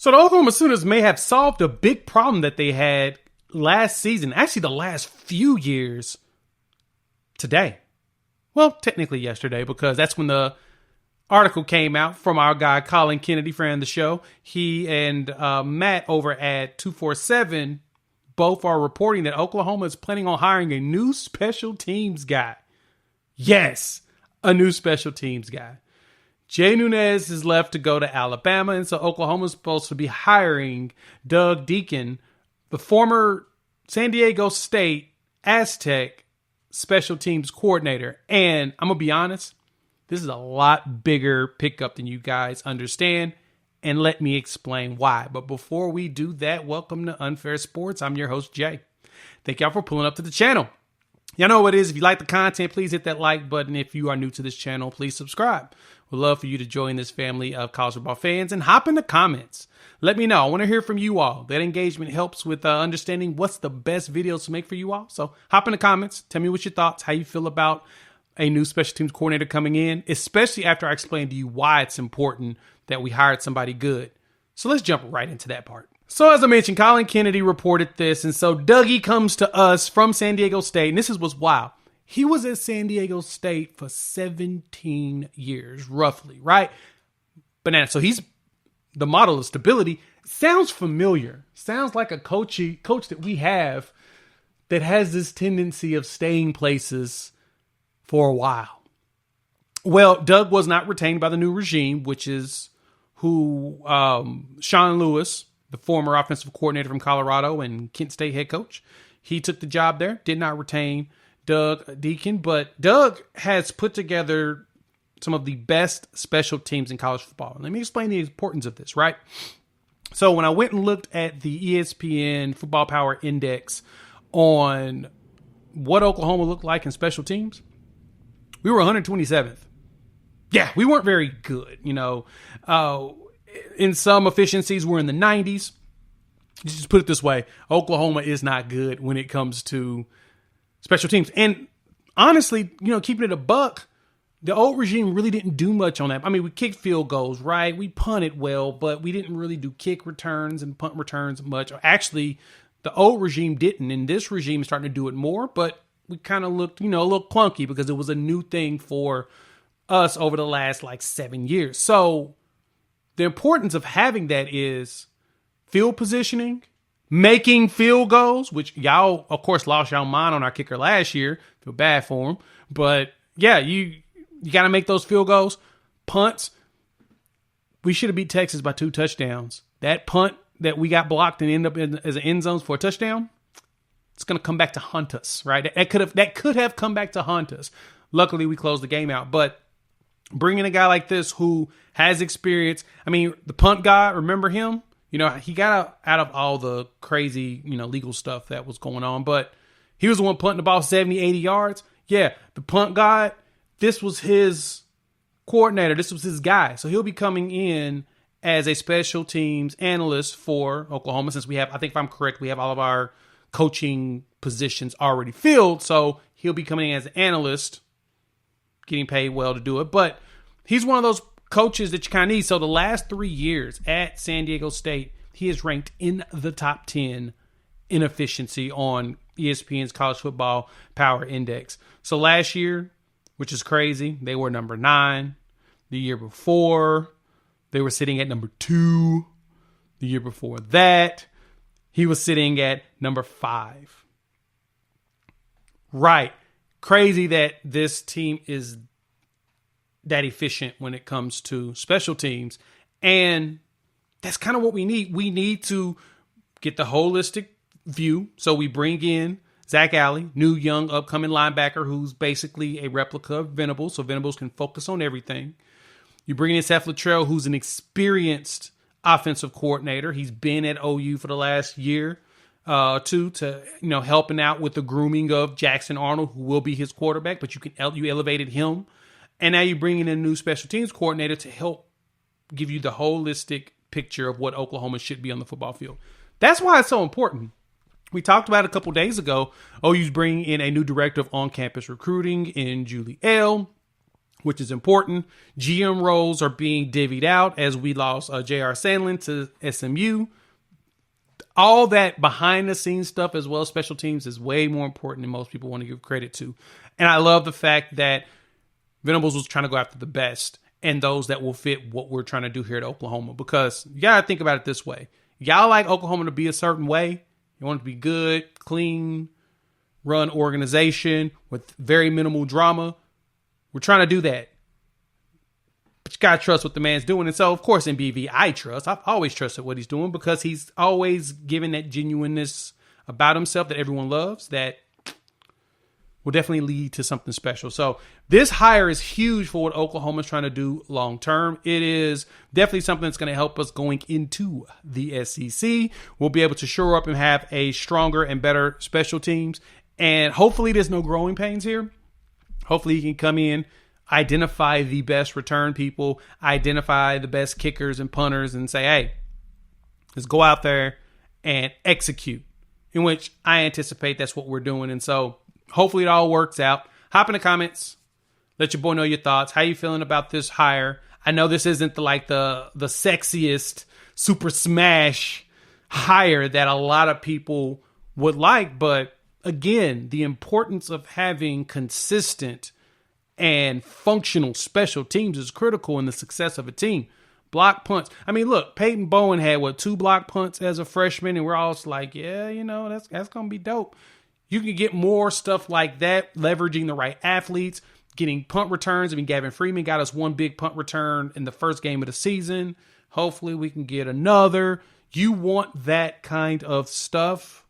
So the Oklahoma Sooners may have solved a big problem that they had last season, actually the last few years, today. Well, technically yesterday, because that's when the article came out from our guy, Colin Kennedy, friend of the show. He and Matt over at 247 both are reporting that Oklahoma is planning on hiring a new special teams guy. Yes, a new special teams guy. Jay Nunez is left to go to Alabama, and so Oklahoma is supposed to be hiring Doug Deacon, the former San Diego State Aztec special teams coordinator. And I'm going to be honest, this is a lot bigger pickup than you guys understand, and let me explain why. But before we do that, welcome to Unfair Sports. I'm your host, Jay. Thank y'all for pulling up to the channel. Y'all know what it is. If you like the content, please hit that like button. If you are new to this channel, please subscribe. We'd love for you to join this family of college football fans and hop in the comments. Let me know. I want to hear from you all. That engagement helps with understanding what's the best videos to make for you all. So hop in the comments. Tell me what your thoughts, how you feel about a new special teams coordinator coming in, especially after I explain to you why it's important that we hired somebody good. So let's jump right into that part. So as I mentioned, Colin Kennedy reported this. And so Dougie comes to us from San Diego State. And this is what's wild. He was at San Diego State for 17 years, roughly, right? Banana. So he's the model of stability. Sounds familiar. Sounds like a coach that we have that has this tendency of staying places for a while. Well, Doug was not retained by the new regime, which is who Sean Lewis, the former offensive coordinator from Colorado and Kent State head coach, he took the job there, did not retain Doug Deacon, but Doug has put together some of the best special teams in college football. Let me explain the importance of this, right? So when I went and looked at the ESPN Football Power Index on what Oklahoma looked like in special teams, we were 127th. Yeah, we weren't very good. In some efficiencies, we're in the 90s. Just put it this way, Oklahoma is not good when it comes to special teams. And honestly, keeping it a buck, the old regime really didn't do much on that. I mean, we kicked field goals, right? We punted well, but we didn't really do kick returns and punt returns much. Actually, the old regime didn't, and this regime is starting to do it more, but we kind of looked, a little clunky because it was a new thing for us over the last 7 years. So the importance of having that is field positioning, making field goals, which y'all, of course, lost y'all mind on our kicker last year. Feel bad for him. But yeah, you got to make those field goals. Punts. We should have beat Texas by 2 touchdowns. That punt that we got blocked and ended up as an end zone for a touchdown, it's going to come back to haunt us, right? That could have come back to haunt us. Luckily, we closed the game out. But bringing a guy like this who has experience, I mean, the punt guy, remember him? He got out of all the crazy, legal stuff that was going on, but he was the one punting the ball 70, 80 yards. Yeah, the punt guy, this was his coordinator. This was his guy. So he'll be coming in as a special teams analyst for Oklahoma, since we have, I think if I'm correct, we have all of our coaching positions already filled. So he'll be coming in as an analyst, getting paid well to do it. But he's one of those coaches that you kind of need. So the last 3 years at San Diego State, he is ranked in the top 10 in efficiency on ESPN's College Football Power Index. So last year, which is crazy, they were number 9. The year before, they were sitting at number 2. The year before that, he was sitting at number 5. Right. Crazy that this team is that efficient when it comes to special teams. And that's kind of what we need. We need to get the holistic view. So we bring in Zach Alley, new young upcoming linebacker who's basically a replica of Venables. So Venables can focus on everything. You bring in Seth Luttrell, who's an experienced offensive coordinator. He's been at OU for the last year to helping out with the grooming of Jackson Arnold, who will be his quarterback, but you elevated him. And now you bring in a new special teams coordinator to help give you the holistic picture of what Oklahoma should be on the football field. That's why it's so important. We talked about it a couple days ago. OU's bringing in a new director of on-campus recruiting in Julie L. which is important. GM roles are being divvied out as we lost J.R. Sandlin to SMU. All that behind the scenes stuff as well as special teams is way more important than most people want to give credit to. And I love the fact that Venables was trying to go after the best and those that will fit what we're trying to do here at Oklahoma. Because you got to think about it this way. Y'all like Oklahoma to be a certain way. You want it to be good, clean, run organization with very minimal drama. We're trying to do that. But you got to trust what the man's doing. And so, of course, in BV, I trust. I've always trusted what he's doing because he's always given that genuineness about himself that everyone loves that will definitely lead to something special. So this hire is huge for what Oklahoma's trying to do long term. It is definitely something that's going to help us going into the SEC. We'll be able to shore up and have a stronger and better special teams. And hopefully there's no growing pains here. Hopefully he can come in, identify the best return people, identify the best kickers and punters and say, hey, let's go out there and execute, in which I anticipate that's what we're doing. And so hopefully it all works out. Hop in the comments. Let your boy know your thoughts. How you feeling about this hire? I know this isn't the sexiest super smash hire that a lot of people would like. But again, the importance of having consistent and functional special teams is critical in the success of a team. Block punts. I mean, look, Peyton Bowen had 2 block punts as a freshman, and we're all just like, yeah, that's going to be dope. You can get more stuff like that, leveraging the right athletes, getting punt returns. I mean, Gavin Freeman got us 1 big punt return in the first game of the season. Hopefully we can get another. You want that kind of stuff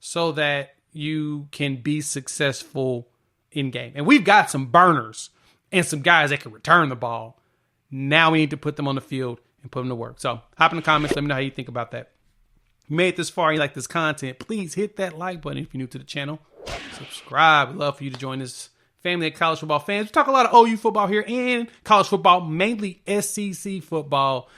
so that you can be successful in game. And we've got some burners and some guys that can return the ball. Now we need to put them on the field and put them to work. So hop in the comments. Let me know how you think about that. You made it this far, you like this content, please hit that like button if you're new to the channel. Subscribe. We'd love for you to join this family of college football fans. We talk a lot of OU football here and college football, mainly SEC football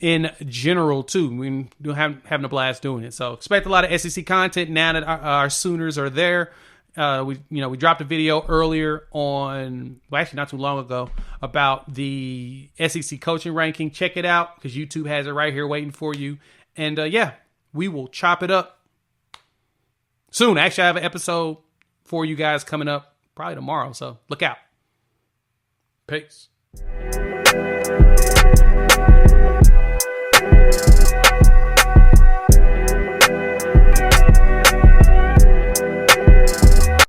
in general too. We're having a blast doing it. So expect a lot of SEC content now that our Sooners are there. We dropped a video earlier actually not too long ago, about the SEC coaching ranking. Check it out because YouTube has it right here waiting for you. And we will chop it up soon. Actually, I have an episode for you guys coming up probably tomorrow, so look out. Peace.